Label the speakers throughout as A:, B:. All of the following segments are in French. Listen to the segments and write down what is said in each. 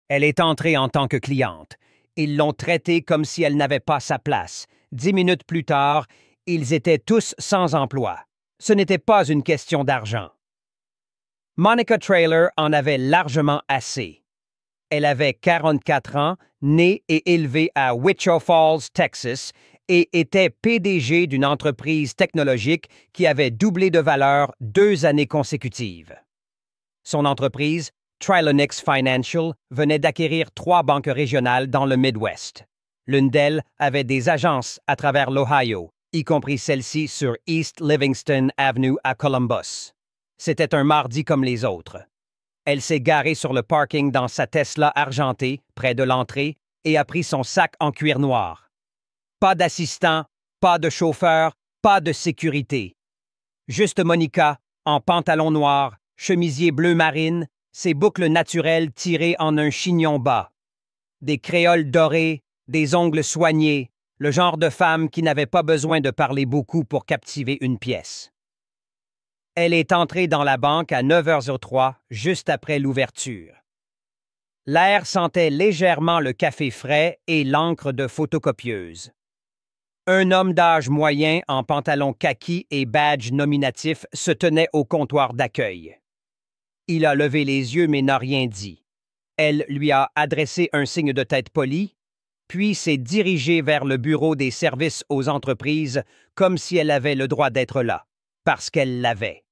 A: Elle est entrée en tant que cliente. Ils l'ont traitée comme si elle n'avait pas sa place. 10 minutes plus tard, ils étaient tous sans emploi. Ce n'était pas une question d'argent. Monica Traylor en avait largement assez. Elle avait 44 ans, née et élevée à Wichita Falls, Texas, et était PDG d'une entreprise technologique qui avait doublé de valeur 2 années consécutives. Son entreprise, Trilonix Financial, venait d'acquérir 3 banques régionales dans le Midwest. L'une d'elles avait des agences à travers l'Ohio, y compris celle-ci sur East Livingston Avenue à Columbus. C'était un mardi comme les autres. Elle s'est garée sur le parking dans sa Tesla argentée, près de l'entrée, et a pris son sac en cuir noir. Pas d'assistant, pas de chauffeur, pas de sécurité. Juste Monica, en pantalon noir, chemisier bleu marine, ses boucles naturelles tirées en un chignon bas. Des créoles dorées, des ongles soignés, le genre de femme qui n'avait pas besoin de parler beaucoup pour captiver une pièce. Elle est entrée dans la banque à 9h03, juste après l'ouverture. L'air sentait légèrement le café frais et l'encre de photocopieuse. Un homme d'âge moyen en pantalon kaki et badge nominatif se tenait au comptoir d'accueil. Il a levé les yeux mais n'a rien dit. Elle lui a adressé un signe de tête poli, puis s'est dirigée vers le bureau des services aux entreprises comme si elle avait le droit d'être là, parce qu'elle l'avait.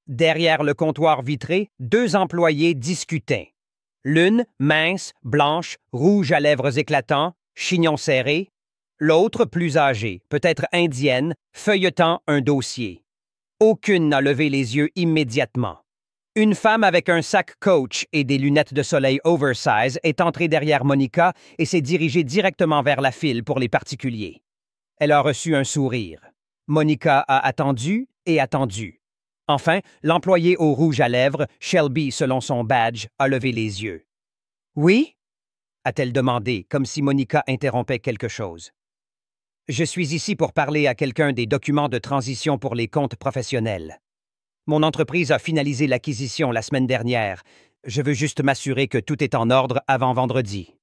A: Derrière le comptoir vitré, 2 employés discutaient. L'une, mince, blanche, rouge à lèvres éclatants, chignon serré. L'autre, plus âgée, peut-être indienne, feuilletant un dossier. Aucune n'a levé les yeux immédiatement. Une femme avec un sac Coach et des lunettes de soleil oversize est entrée derrière Monica et s'est dirigée directement vers la file pour les particuliers. Elle a reçu un sourire. Monica a attendu et attendu. Enfin, l'employé au rouge à lèvres, Shelby selon son badge, a levé les yeux. « Oui? » a-t-elle demandé, comme si Monica interrompait quelque chose. « Je suis ici pour parler à quelqu'un des documents de transition pour les comptes professionnels. Mon entreprise a finalisé l'acquisition la semaine dernière. Je veux juste m'assurer que tout est en ordre avant vendredi. »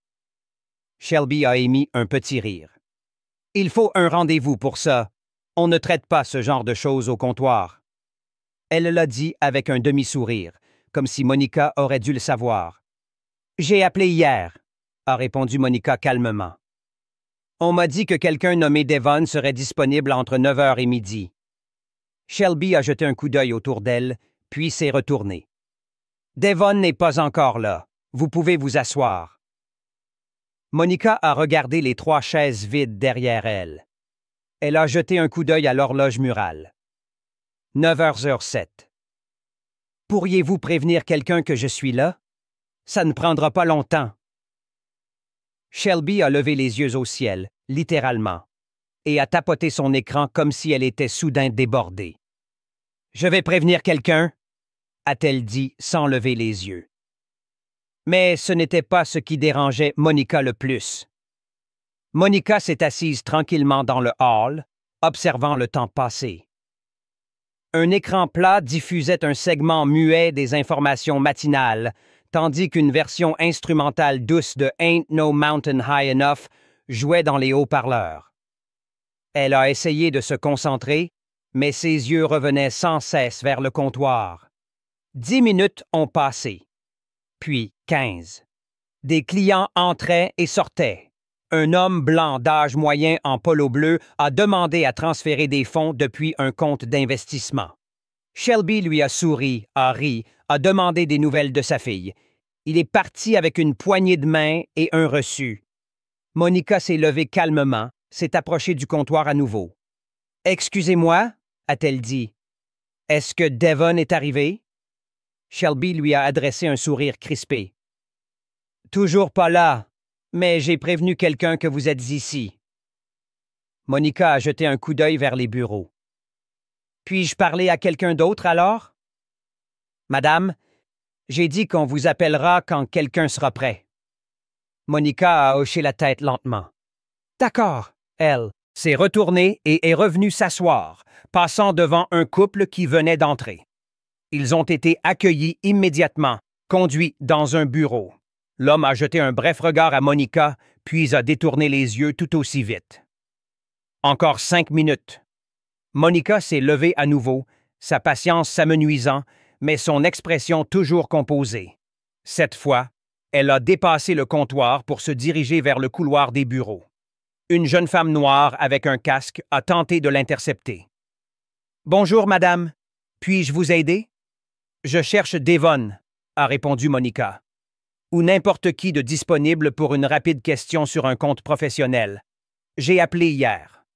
A: Shelby a émis un petit rire. « Il faut un rendez-vous pour ça. On ne traite pas ce genre de choses au comptoir. » Elle l'a dit avec un demi-sourire, comme si Monica aurait dû le savoir. « J'ai appelé hier, » a répondu Monica calmement. « On m'a dit que quelqu'un nommé Devon serait disponible entre 9h et midi. » Shelby a jeté un coup d'œil autour d'elle, puis s'est retournée. « Devon n'est pas encore là. Vous pouvez vous asseoir. » Monica a regardé les 3 chaises vides derrière elle. Elle a jeté un coup d'œil à l'horloge murale. 9h07. « Pourriez-vous prévenir quelqu'un que je suis là? Ça ne prendra pas longtemps. » Shelby a levé les yeux au ciel, littéralement, et a tapoté son écran comme si elle était soudain débordée. « Je vais prévenir quelqu'un, » a-t-elle dit sans lever les yeux. Mais ce n'était pas ce qui dérangeait Monica le plus. Monica s'est assise tranquillement dans le hall, observant le temps passé. Un écran plat diffusait un segment muet des informations matinales, tandis qu'une version instrumentale douce de Ain't No Mountain High Enough jouait dans les haut-parleurs. Elle a essayé de se concentrer, mais ses yeux revenaient sans cesse vers le comptoir. 10 minutes ont passé, puis 15. Des clients entraient et sortaient. Un homme blanc d'âge moyen en polo bleu a demandé à transférer des fonds depuis un compte d'investissement. Shelby lui a souri, a ri, a demandé des nouvelles de sa fille. Il est parti avec une poignée de main et un reçu. Monica s'est levée calmement, s'est approchée du comptoir à nouveau. « Excusez-moi, » a-t-elle dit. « Est-ce que Devon est arrivé? » Shelby lui a adressé un sourire crispé. « Toujours pas là, mais j'ai prévenu quelqu'un que vous êtes ici. » Monica a jeté un coup d'œil vers les bureaux. « Puis-je parler à quelqu'un d'autre alors? »« Madame, j'ai dit qu'on vous appellera quand quelqu'un sera prêt. » Monica a hoché la tête lentement. « D'accord, » elle s'est retournée et est revenue s'asseoir, passant devant un couple qui venait d'entrer. Ils ont été accueillis immédiatement, conduits dans un bureau. L'homme a jeté un bref regard à Monica, puis a détourné les yeux tout aussi vite. Encore 5 minutes. Monica s'est levée à nouveau, sa patience s'amenuisant, mais son expression toujours composée. Cette fois, elle a dépassé le comptoir pour se diriger vers le couloir des bureaux. Une jeune femme noire avec un casque a tenté de l'intercepter. « Bonjour, madame. Puis-je vous aider? »« Je cherche Devon, » a répondu Monica. « Ou n'importe qui de disponible pour une rapide question sur un compte professionnel. J'ai appelé hier. »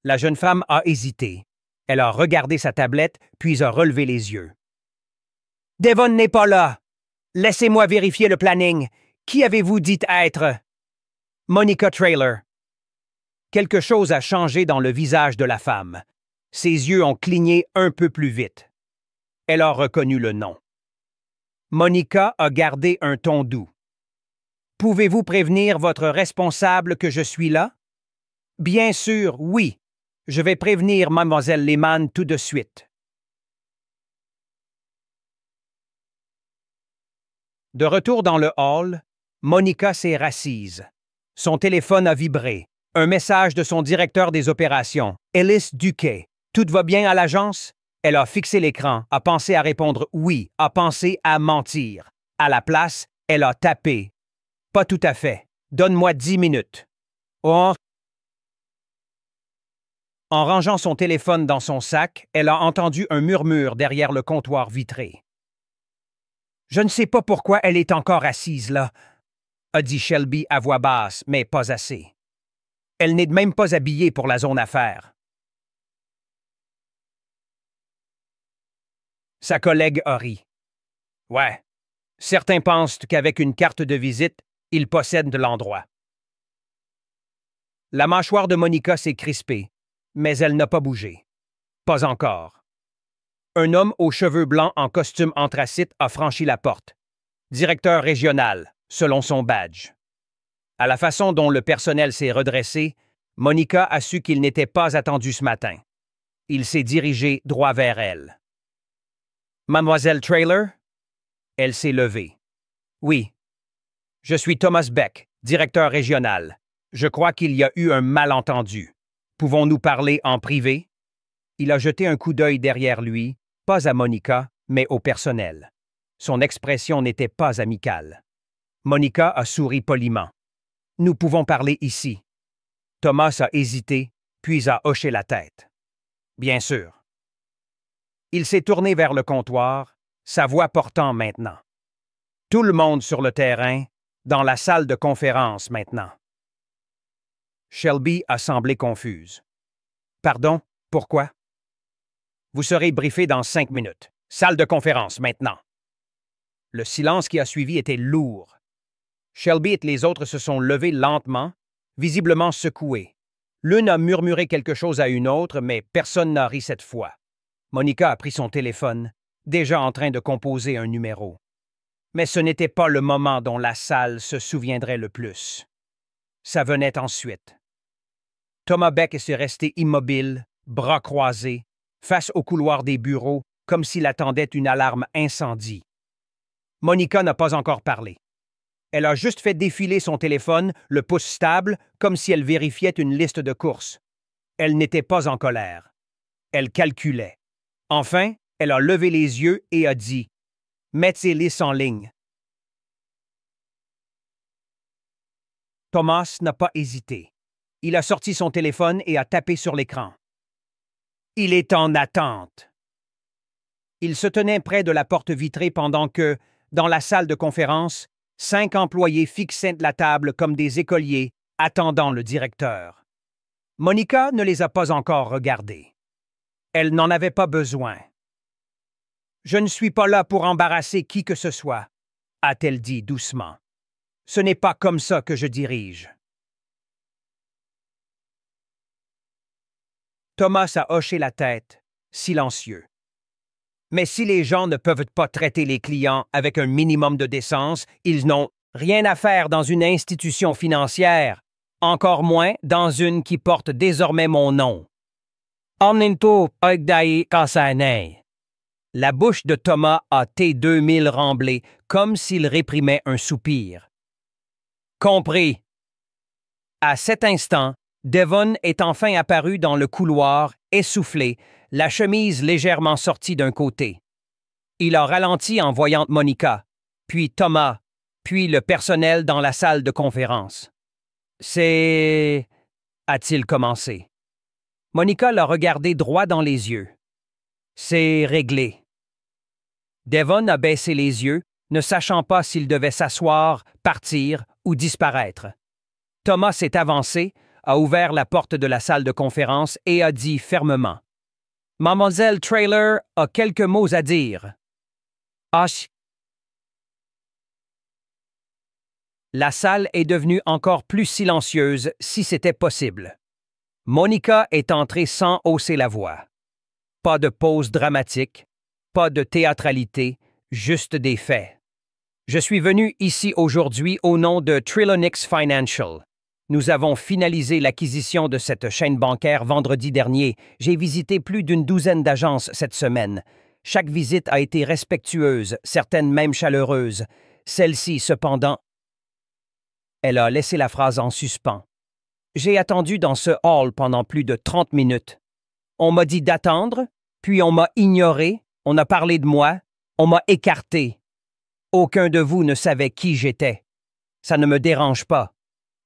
A: La jeune femme a hésité. Elle a regardé sa tablette, puis a relevé les yeux. « Devon n'est pas là. Laissez-moi vérifier le planning. Qui avez-vous dit être? »« Monica Traylor. » Quelque chose a changé dans le visage de la femme. Ses yeux ont cligné un peu plus vite. Elle a reconnu le nom. Monica a gardé un ton doux. « Pouvez-vous prévenir votre responsable que je suis là? »« Bien sûr, oui. Je vais prévenir Mademoiselle Lehman tout de suite. » De retour dans le hall, Monica s'est rassise. Son téléphone a vibré. Un message de son directeur des opérations, Ellis Duquet. « Tout va bien à l'agence? » Elle a fixé l'écran, a pensé à répondre « oui », a pensé à mentir. À la place, elle a tapé. « Pas tout à fait. Donne-moi 10 minutes. » Oh. En rangeant son téléphone dans son sac, elle a entendu un murmure derrière le comptoir vitré. « Je ne sais pas pourquoi elle est encore assise là, » a dit Shelby à voix basse, mais pas assez. Elle n'est même pas habillée pour la zone affaires. Sa collègue a ri. « Ouais, certains pensent qu'avec une carte de visite, ils possèdent de l'endroit. » La mâchoire de Monica s'est crispée, mais elle n'a pas bougé. Pas encore. Un homme aux cheveux blancs en costume anthracite a franchi la porte. Directeur régional, selon son badge. À la façon dont le personnel s'est redressé, Monica a su qu'il n'était pas attendu ce matin. Il s'est dirigé droit vers elle. « Mademoiselle Traylor? » Elle s'est levée. « Oui. Je suis Thomas Beck, directeur régional. Je crois qu'il y a eu un malentendu. Pouvons-nous parler en privé? » Il a jeté un coup d'œil derrière lui, pas à Monica, mais au personnel. Son expression n'était pas amicale. Monica a souri poliment. « Nous pouvons parler ici. » Thomas a hésité, puis a hoché la tête. « Bien sûr. » Il s'est tourné vers le comptoir, sa voix portant maintenant. « Tout le monde sur le terrain, dans la salle de conférence maintenant. » Shelby a semblé confuse. « Pardon, pourquoi? »« Vous serez briefé dans 5 minutes. Salle de conférence maintenant. » Le silence qui a suivi était lourd. Shelby et les autres se sont levés lentement, visiblement secoués. L'une a murmuré quelque chose à une autre, mais personne n'a ri cette fois. Monica a pris son téléphone, déjà en train de composer un numéro. Mais ce n'était pas le moment dont la salle se souviendrait le plus. Ça venait ensuite. Thomas Beck est resté immobile, bras croisés, face au couloir des bureaux, comme s'il attendait une alarme incendie. Monica n'a pas encore parlé. Elle a juste fait défiler son téléphone, le pouce stable, comme si elle vérifiait une liste de courses. Elle n'était pas en colère. Elle calculait. Enfin, elle a levé les yeux et a dit « Mettez-les en ligne. » Thomas n'a pas hésité. Il a sorti son téléphone et a tapé sur l'écran. « Il est en attente. » Il se tenait près de la porte vitrée pendant que, dans la salle de conférence, 5 employés fixaient la table comme des écoliers, attendant le directeur. Monica ne les a pas encore regardés. Elle n'en avait pas besoin. « Je ne suis pas là pour embarrasser qui que ce soit, » a-t-elle dit doucement. « Ce n'est pas comme ça que je dirige. » Thomas a hoché la tête, silencieux. Mais si les gens ne peuvent pas traiter les clients avec un minimum de décence, ils n'ont rien à faire dans une institution financière, encore moins dans une qui porte désormais mon nom. La bouche de Thomas a T2000 remblé, comme s'il réprimait un soupir. compris. À cet instant, Devon est enfin apparu dans le couloir, essoufflé, la chemise légèrement sortie d'un côté. Il a ralenti en voyant Monica, puis Thomas, puis le personnel dans la salle de conférence. « C'est... » a-t-il commencé. Monica l'a regardé droit dans les yeux. « C'est réglé. » Devon a baissé les yeux, ne sachant pas s'il devait s'asseoir, partir ou disparaître. Thomas s'est avancé, a ouvert la porte de la salle de conférence et a dit fermement: « Mademoiselle Traylor a quelques mots à dire. » Hush. La salle est devenue encore plus silencieuse si c'était possible. Monica est entrée sans hausser la voix. Pas de pause dramatique, pas de théâtralité, juste des faits. Je suis venu ici aujourd'hui au nom de Trilonix Financial. Nous avons finalisé l'acquisition de cette chaîne bancaire vendredi dernier. J'ai visité plus d'une douzaine d'agences cette semaine. Chaque visite a été respectueuse, certaines même chaleureuses. Celle-ci, cependant... Elle a laissé la phrase en suspens. J'ai attendu dans ce hall pendant plus de 30 minutes. On m'a dit d'attendre, puis on m'a ignoré, on a parlé de moi, on m'a écarté. Aucun de vous ne savait qui j'étais. Ça ne me dérange pas.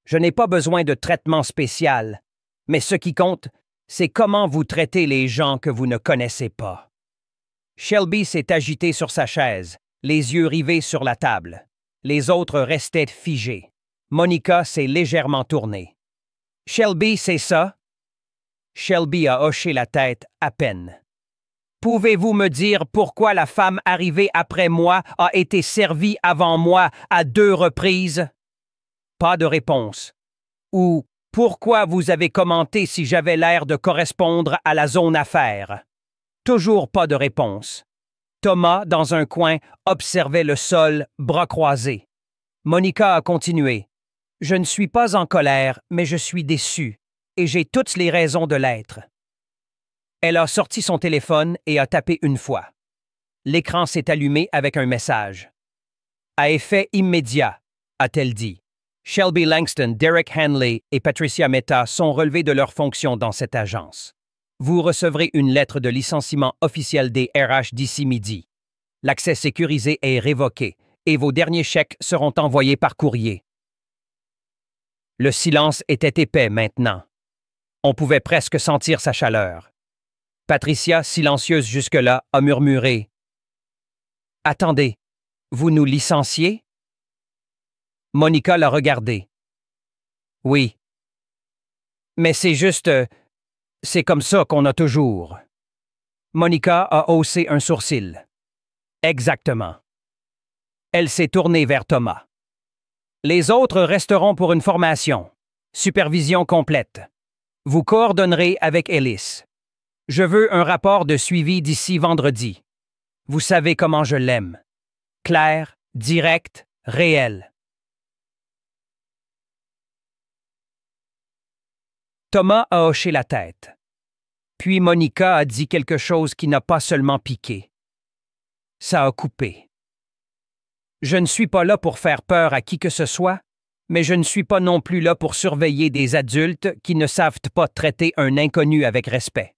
A: Je n'ai pas besoin de traitement spécial. Mais ce qui compte, c'est comment vous traitez les gens que vous ne connaissez pas. Shelby s'est agité sur sa chaise, les yeux rivés sur la table. Les autres restaient figés. Monica s'est légèrement tournée. « Shelby, c'est ça? » Shelby a hoché la tête à peine. « Pouvez-vous me dire pourquoi la femme arrivée après moi a été servie avant moi à 2 reprises? » Pas de réponse. Ou « Pourquoi vous avez commenté si j'avais l'air de correspondre à la zone affaires? » Toujours pas de réponse. Thomas, dans un coin, observait le sol, bras croisés. Monica a continué. « Je ne suis pas en colère, mais je suis déçue, et j'ai toutes les raisons de l'être. » Elle a sorti son téléphone et a tapé une fois. L'écran s'est allumé avec un message. « À effet immédiat », a-t-elle dit. Shelby Langston, Derek Hanley et Patricia Mehta sont relevés de leurs fonctions dans cette agence. Vous recevrez une lettre de licenciement officielle des RH d'ici midi. L'accès sécurisé est révoqué et vos derniers chèques seront envoyés par courrier. Le silence était épais maintenant. On pouvait presque sentir sa chaleur. Patricia, silencieuse jusque-là, a murmuré. « Attendez, vous nous licenciez? » Monica l'a regardé. « Oui. Mais c'est juste... c'est comme ça qu'on a toujours. » Monica a haussé un sourcil. « Exactement. » Elle s'est tournée vers Thomas. « Les autres resteront pour une formation. Supervision complète. Vous coordonnerez avec Ellis. Je veux un rapport de suivi d'ici vendredi. Vous savez comment je l'aime. Clair, direct, réel. » Thomas a hoché la tête. Puis Monica a dit quelque chose qui n'a pas seulement piqué. Ça a coupé. Je ne suis pas là pour faire peur à qui que ce soit, mais je ne suis pas non plus là pour surveiller des adultes qui ne savent pas traiter un inconnu avec respect.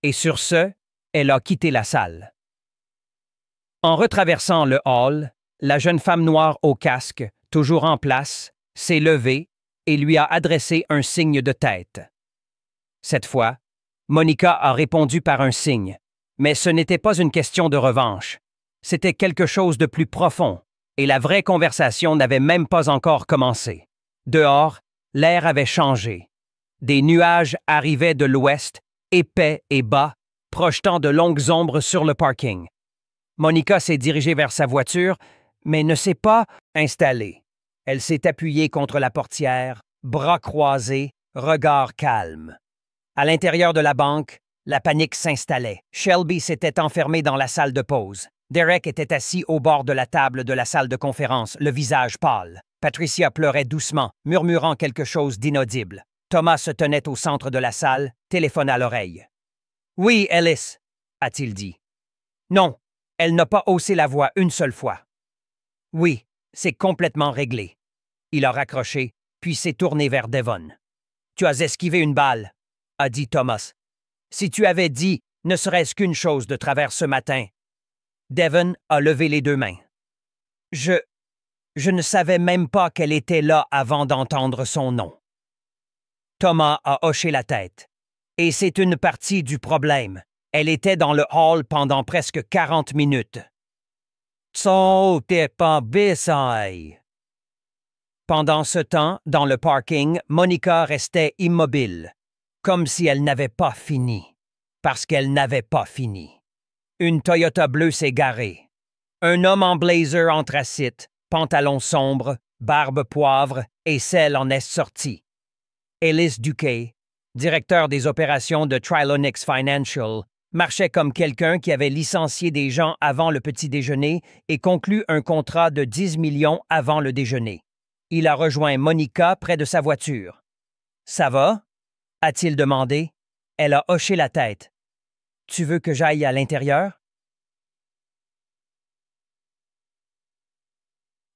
A: Et sur ce, elle a quitté la salle. En retraversant le hall, la jeune femme noire au casque, toujours en place, s'est levée et lui a adressé un signe de tête. Cette fois, Monica a répondu par un signe, mais ce n'était pas une question de revanche. C'était quelque chose de plus profond, et la vraie conversation n'avait même pas encore commencé. Dehors, l'air avait changé. Des nuages arrivaient de l'ouest, épais et bas, projetant de longues ombres sur le parking. Monica s'est dirigée vers sa voiture, mais ne s'est pas installée. Elle s'est appuyée contre la portière, bras croisés, regard calme. À l'intérieur de la banque, la panique s'installait. Shelby s'était enfermé dans la salle de pause. Derek était assis au bord de la table de la salle de conférence, le visage pâle. Patricia pleurait doucement, murmurant quelque chose d'inaudible. Thomas se tenait au centre de la salle, téléphone à l'oreille. « Oui, Ellis, » a-t-il dit. « Non, Elle n'a pas haussé la voix une seule fois. Oui, c'est complètement réglé. Il a raccroché, puis s'est tourné vers Devon. Tu as esquivé une balle, a dit Thomas. Si tu avais dit ne serait-ce qu'une chose de travers ce matin. Devon a levé les deux mains. Je ne savais même pas qu'elle était là avant d'entendre son nom. Thomas a hoché la tête. Et c'est une partie du problème. Elle était dans le hall pendant presque 40 minutes. So, t'es pas bissaille. Pendant ce temps, dans le parking, Monica restait immobile, comme si elle n'avait pas fini. Parce qu'elle n'avait pas fini. Une Toyota bleue s'est garée. Un homme en blazer anthracite, pantalon sombre, barbe poivre et selle en est sorti. Ellis Duquet, directeur des opérations de Trilonix Financial, marchait comme quelqu'un qui avait licencié des gens avant le petit déjeuner et conclu un contrat de 10 millions avant le déjeuner. Il a rejoint Monica près de sa voiture. « Ça va? » a-t-il demandé. Elle a hoché la tête. « Tu veux que j'aille à l'intérieur? »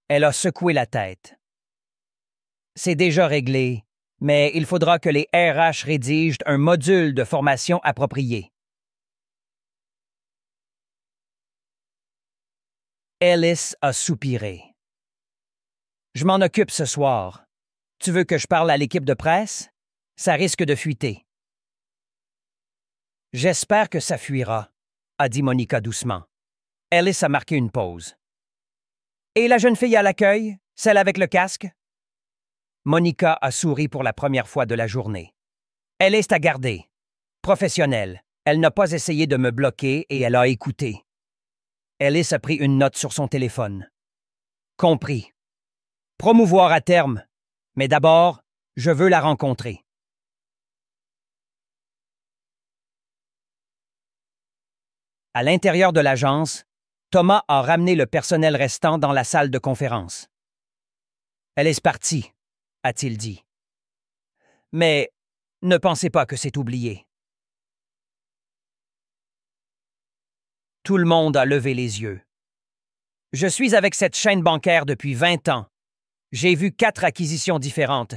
A: Elle a secoué la tête. « C'est déjà réglé, mais il faudra que les RH rédigent un module de formation approprié. » Ellis a soupiré. « Je m'en occupe ce soir. Tu veux que je parle à l'équipe de presse? Ça risque de fuiter. » « J'espère que ça fuira, » a dit Monica doucement. Ellis a marqué une pause. « Et la jeune fille à l'accueil, celle avec le casque? » Monica a souri pour la première fois de la journée. « Elle est à garder. Professionnelle. Elle n'a pas essayé de me bloquer et elle a écouté. » Ellis a pris une note sur son téléphone. « Compris. Promouvoir à terme. Mais d'abord, je veux la rencontrer. » À l'intérieur de l'agence, Thomas a ramené le personnel restant dans la salle de conférence. « Elle est partie, » a-t-il dit. « Mais ne pensez pas que c'est oublié. » Tout le monde a levé les yeux. « Je suis avec cette chaîne bancaire depuis 20 ans. J'ai vu 4 acquisitions différentes.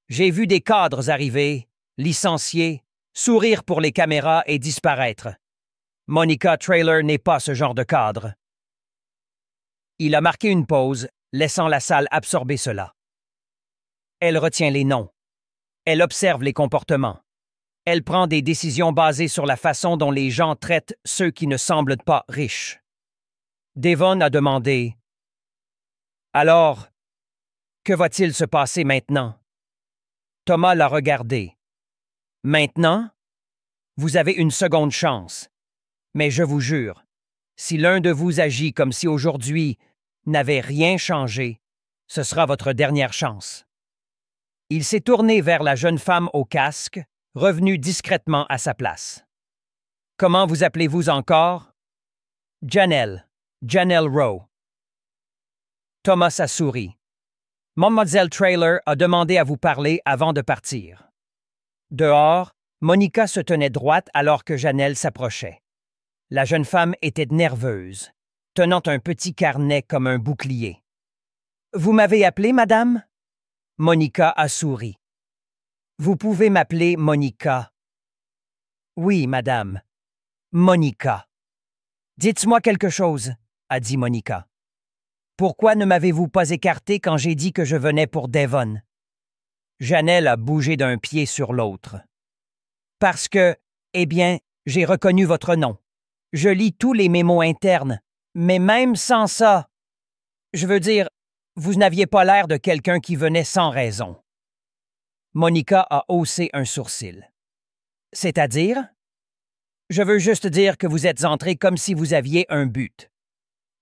A: J'ai vu des cadres arriver, licenciés, sourire pour les caméras et disparaître. Monica Traylor n'est pas ce genre de cadre. » Il a marqué une pause, laissant la salle absorber cela. Elle retient les noms. Elle observe les comportements. Elle prend des décisions basées sur la façon dont les gens traitent ceux qui ne semblent pas riches. Devon a demandé « Alors, que va-t-il se passer maintenant? » Thomas l'a regardé. « Maintenant? Vous avez une seconde chance. Mais je vous jure, si l'un de vous agit comme si aujourd'hui n'avait rien changé, ce sera votre dernière chance. » Il s'est tourné vers la jeune femme au casque, revenue discrètement à sa place. « Comment vous appelez-vous encore? »« Janelle. Janelle Rowe. » Thomas a souri. « Mademoiselle Traylor a demandé à vous parler avant de partir. » Dehors, Monica se tenait droite alors que Janelle s'approchait. La jeune femme était nerveuse, tenant un petit carnet comme un bouclier. « Vous m'avez appelé, madame? » Monica a souri. « Vous pouvez m'appeler Monica. »« Oui, madame. Monica. »« Dites-moi quelque chose, » a dit Monica. « Pourquoi ne m'avez-vous pas écarté quand j'ai dit que je venais pour Devon? » Janelle a bougé d'un pied sur l'autre. « Parce que, eh bien, j'ai reconnu votre nom. Je lis tous les mémos internes, mais même sans ça, je veux dire, vous n'aviez pas l'air de quelqu'un qui venait sans raison. » Monica a haussé un sourcil. « C'est-à-dire? » « Je veux juste dire que vous êtes entré comme si vous aviez un but.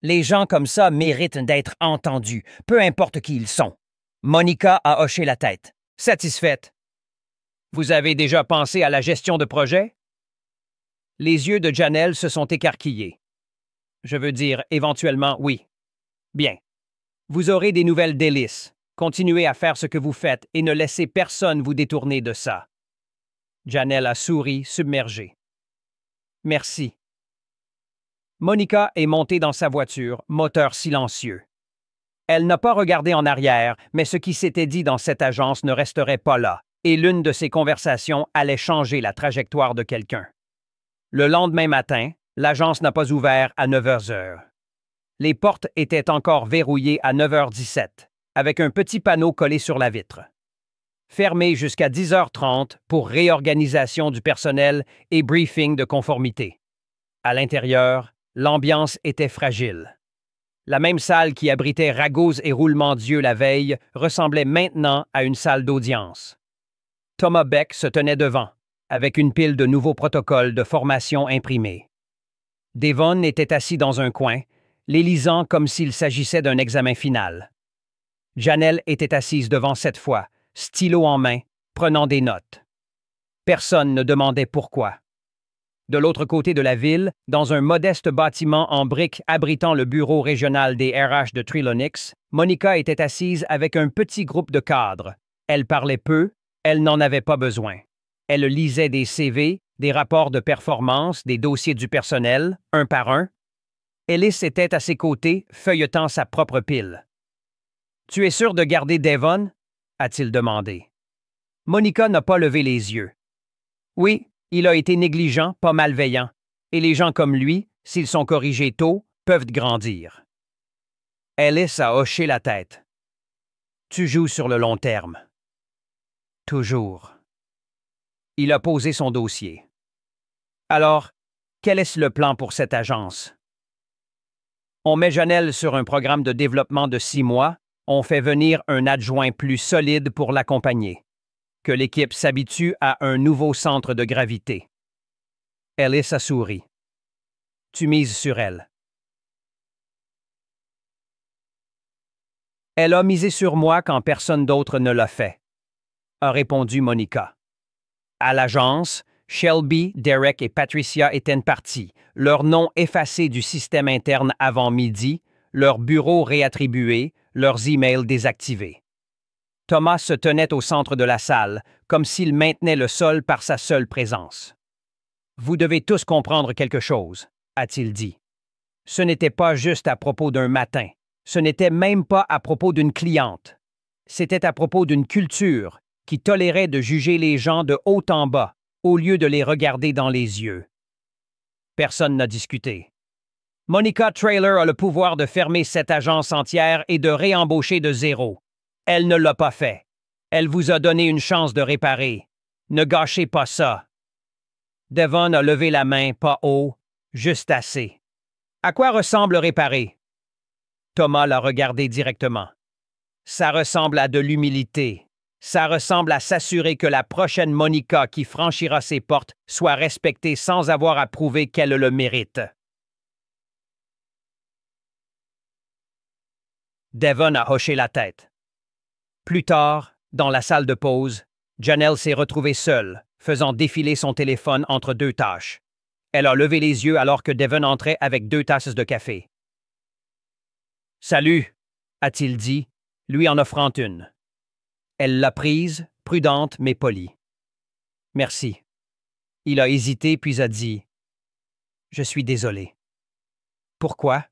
A: Les gens comme ça méritent d'être entendus, peu importe qui ils sont. » Monica a hoché la tête. « Satisfaite. Vous avez déjà pensé à la gestion de projet? » Les yeux de Janelle se sont écarquillés. « Je veux dire, éventuellement, oui. » « Bien. Vous aurez des nouvelles d'Ellis. Continuez à faire ce que vous faites et ne laissez personne vous détourner de ça. » Janelle a souri, submergée. « Merci. » Monica est montée dans sa voiture, moteur silencieux. Elle n'a pas regardé en arrière, mais ce qui s'était dit dans cette agence ne resterait pas là, et l'une de ces conversations allait changer la trajectoire de quelqu'un. Le lendemain matin, l'agence n'a pas ouvert à 9h. Les portes étaient encore verrouillées à 9h17, avec un petit panneau collé sur la vitre. Fermé jusqu'à 10h30 pour réorganisation du personnel et briefing de conformité. À l'intérieur, l'ambiance était fragile. La même salle qui abritait ragots et roulements d'yeux la veille ressemblait maintenant à une salle d'audience. Thomas Beck se tenait devant, avec une pile de nouveaux protocoles de formation imprimés. Devon était assis dans un coin, les lisant comme s'il s'agissait d'un examen final. Janelle était assise devant cette fois, stylo en main, prenant des notes. Personne ne demandait pourquoi. De l'autre côté de la ville, dans un modeste bâtiment en briques abritant le bureau régional des RH de Trilonix, Monica était assise avec un petit groupe de cadres. Elle parlait peu, elle n'en avait pas besoin. Elle lisait des CV, des rapports de performance, des dossiers du personnel, un par un. Ellis était à ses côtés, feuilletant sa propre pile. « Tu es sûr de garder Devon? » a-t-il demandé. Monica n'a pas levé les yeux. « Oui, il a été négligent, pas malveillant, et les gens comme lui, s'ils sont corrigés tôt, peuvent grandir. » Ellis a hoché la tête. « Tu joues sur le long terme. » « Toujours. » Il a posé son dossier. « Alors, quel est le plan pour cette agence? » On met Janelle sur un programme de développement de 6 mois, on fait venir un adjoint plus solide pour l'accompagner. Que l'équipe s'habitue à un nouveau centre de gravité. Ellis a souri. Tu mises sur elle. Elle a misé sur moi quand personne d'autre ne l'a fait, a répondu Monica. À l'agence, Shelby, Derek et Patricia étaient partis, leurs noms effacés du système interne avant midi, leurs bureaux réattribués, leurs emails désactivés. Thomas se tenait au centre de la salle, comme s'il maintenait le sol par sa seule présence. « Vous devez tous comprendre quelque chose, » a-t-il dit. Ce n'était pas juste à propos d'un matin, ce n'était même pas à propos d'une cliente. C'était à propos d'une culture qui tolérait de juger les gens de haut en bas, au lieu de les regarder dans les yeux. Personne n'a discuté. Monica Traylor a le pouvoir de fermer cette agence entière et de réembaucher de zéro. Elle ne l'a pas fait. Elle vous a donné une chance de réparer. Ne gâchez pas ça. Devon a levé la main, pas haut, juste assez. À quoi ressemble réparer? Thomas l'a regardé directement. Ça ressemble à de l'humilité. Ça ressemble à s'assurer que la prochaine Monica qui franchira ses portes soit respectée sans avoir à prouver qu'elle le mérite. Devon a hoché la tête. Plus tard, dans la salle de pause, Janelle s'est retrouvée seule, faisant défiler son téléphone entre 2 tâches. Elle a levé les yeux alors que Devon entrait avec 2 tasses de café. « Salut », a-t-il dit, lui en offrant une. Elle l'a prise, prudente mais polie. « Merci. » Il a hésité puis a dit « Je suis désolé. » « Pourquoi? »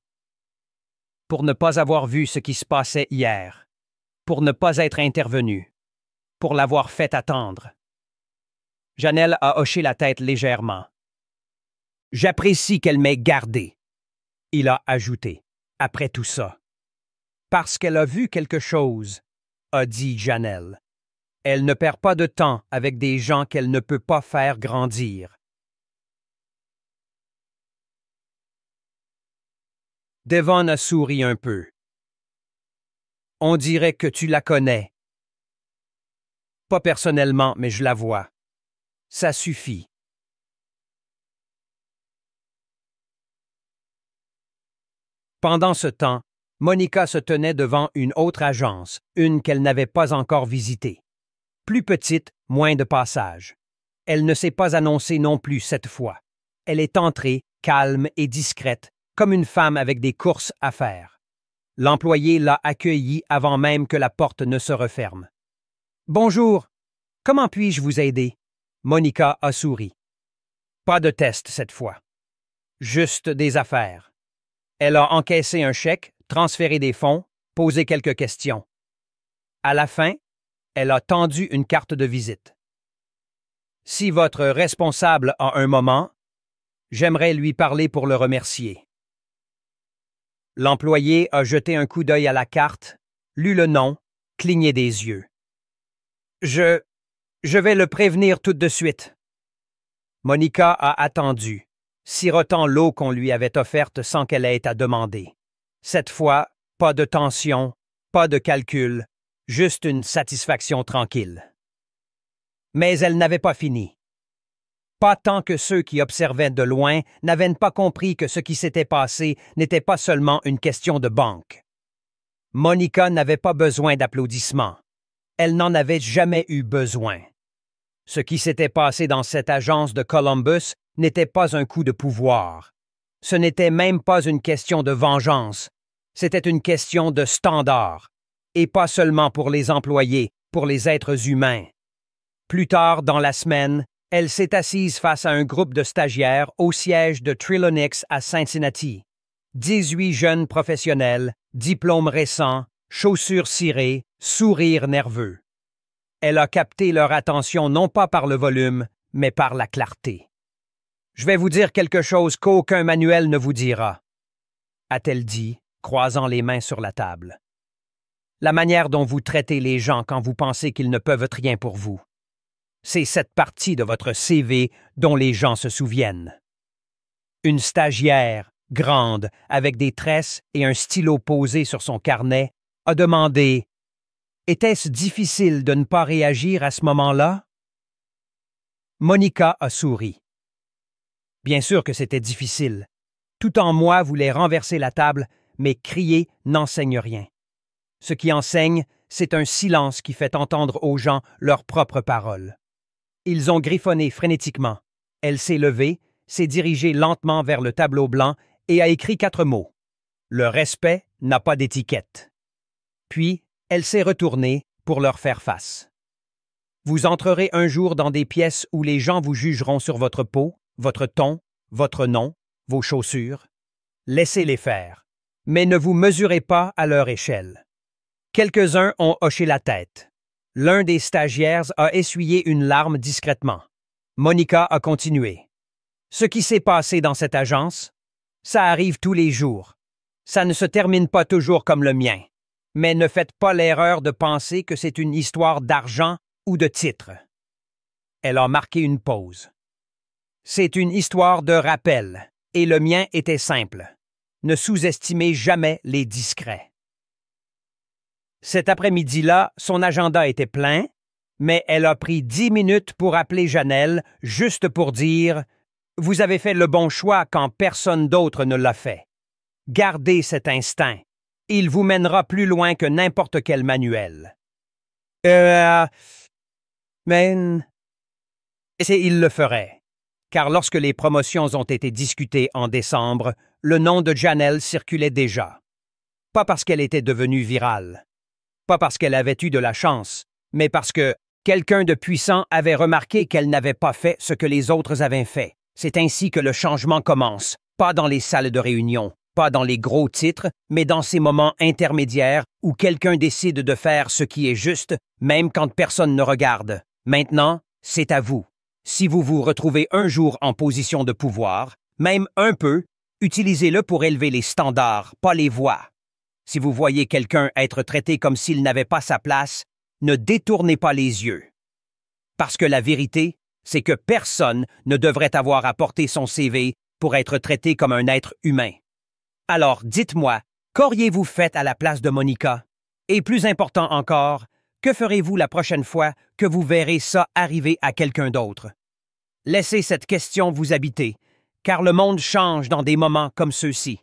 A: « Pour ne pas avoir vu ce qui se passait hier. Pour ne pas être intervenu. Pour l'avoir fait attendre. » Janelle a hoché la tête légèrement. « J'apprécie qu'elle m'ait gardé. » Il a ajouté, après tout ça. « Parce qu'elle a vu quelque chose, » a dit Janelle. « Elle ne perd pas de temps avec des gens qu'elle ne peut pas faire grandir. » Devon a souri un peu. « On dirait que tu la connais. » « Pas personnellement, mais je la vois. Ça suffit. » Pendant ce temps, Monica se tenait devant une autre agence, une qu'elle n'avait pas encore visitée. Plus petite, moins de passage. Elle ne s'est pas annoncée non plus cette fois. Elle est entrée, calme et discrète, comme une femme avec des courses à faire. L'employé l'a accueillie avant même que la porte ne se referme. « Bonjour, comment puis-je vous aider? » Monica a souri. Pas de test cette fois. juste des affaires. Elle a encaissé un chèque, transféré des fonds, posé quelques questions. À la fin, elle a tendu une carte de visite. Si votre responsable a un moment, j'aimerais lui parler pour le remercier. L'employé a jeté un coup d'œil à la carte, lu le nom, cligné des yeux. Je vais le prévenir tout de suite. Monica a attendu, sirotant l'eau qu'on lui avait offerte sans qu'elle ait à demander. Cette fois, pas de tension, pas de calcul, juste une satisfaction tranquille. Mais elle n'avait pas fini. Pas tant que ceux qui observaient de loin n'avaient pas compris que ce qui s'était passé n'était pas seulement une question de banque. Monica n'avait pas besoin d'applaudissements. Elle n'en avait jamais eu besoin. Ce qui s'était passé dans cette agence de Columbus n'était pas un coup de pouvoir. Ce n'était même pas une question de vengeance. C'était une question de standard. Et pas seulement pour les employés, pour les êtres humains. Plus tard dans la semaine, elle s'est assise face à un groupe de stagiaires au siège de Trilonix à Cincinnati. 18 jeunes professionnels, diplômes récents, chaussures cirées, sourires nerveux. Elle a capté leur attention non pas par le volume, mais par la clarté. « Je vais vous dire quelque chose qu'aucun manuel ne vous dira, » a-t-elle dit, croisant les mains sur la table. La manière dont vous traitez les gens quand vous pensez qu'ils ne peuvent rien pour vous. C'est cette partie de votre CV dont les gens se souviennent. Une stagiaire, grande, avec des tresses et un stylo posé sur son carnet, a demandé « Était-ce difficile de ne pas réagir à ce moment-là? » Monica a souri. Bien sûr que c'était difficile. Tout en moi voulait renverser la table, mais crier n'enseigne rien. Ce qui enseigne, c'est un silence qui fait entendre aux gens leurs propres paroles. Ils ont griffonné frénétiquement. Elle s'est levée, s'est dirigée lentement vers le tableau blanc et a écrit 4 mots. Le respect n'a pas d'étiquette. Puis, elle s'est retournée pour leur faire face. Vous entrerez un jour dans des pièces où les gens vous jugeront sur votre peau, votre ton, votre nom, vos chaussures. Laissez-les faire, mais ne vous mesurez pas à leur échelle. Quelques-uns ont hoché la tête. L'un des stagiaires a essuyé une larme discrètement. Monica a continué. Ce qui s'est passé dans cette agence, ça arrive tous les jours. Ça ne se termine pas toujours comme le mien. Mais ne faites pas l'erreur de penser que c'est une histoire d'argent ou de titre. Elle a marqué une pause. C'est une histoire de rappel, et le mien était simple. Ne sous-estimez jamais les discrets. Cet après-midi-là, son agenda était plein, mais elle a pris 10 minutes pour appeler Janelle, juste pour dire « Vous avez fait le bon choix quand personne d'autre ne l'a fait. Gardez cet instinct. Il vous mènera plus loin que n'importe quel manuel. » Mais... il le ferait. Car lorsque les promotions ont été discutées en décembre, le nom de Janelle circulait déjà. Pas parce qu'elle était devenue virale. Pas parce qu'elle avait eu de la chance, mais parce que quelqu'un de puissant avait remarqué qu'elle n'avait pas fait ce que les autres avaient fait. C'est ainsi que le changement commence, pas dans les salles de réunion, pas dans les gros titres, mais dans ces moments intermédiaires où quelqu'un décide de faire ce qui est juste, même quand personne ne regarde. Maintenant, c'est à vous. Si vous vous retrouvez un jour en position de pouvoir, même un peu, utilisez-le pour élever les standards, pas les voix. Si vous voyez quelqu'un être traité comme s'il n'avait pas sa place, ne détournez pas les yeux. Parce que la vérité, c'est que personne ne devrait avoir à porter son CV pour être traité comme un être humain. Alors, dites-moi, qu'auriez-vous fait à la place de Monica? Et plus important encore, que ferez-vous la prochaine fois que vous verrez ça arriver à quelqu'un d'autre? Laissez cette question vous habiter, car le monde change dans des moments comme ceux-ci.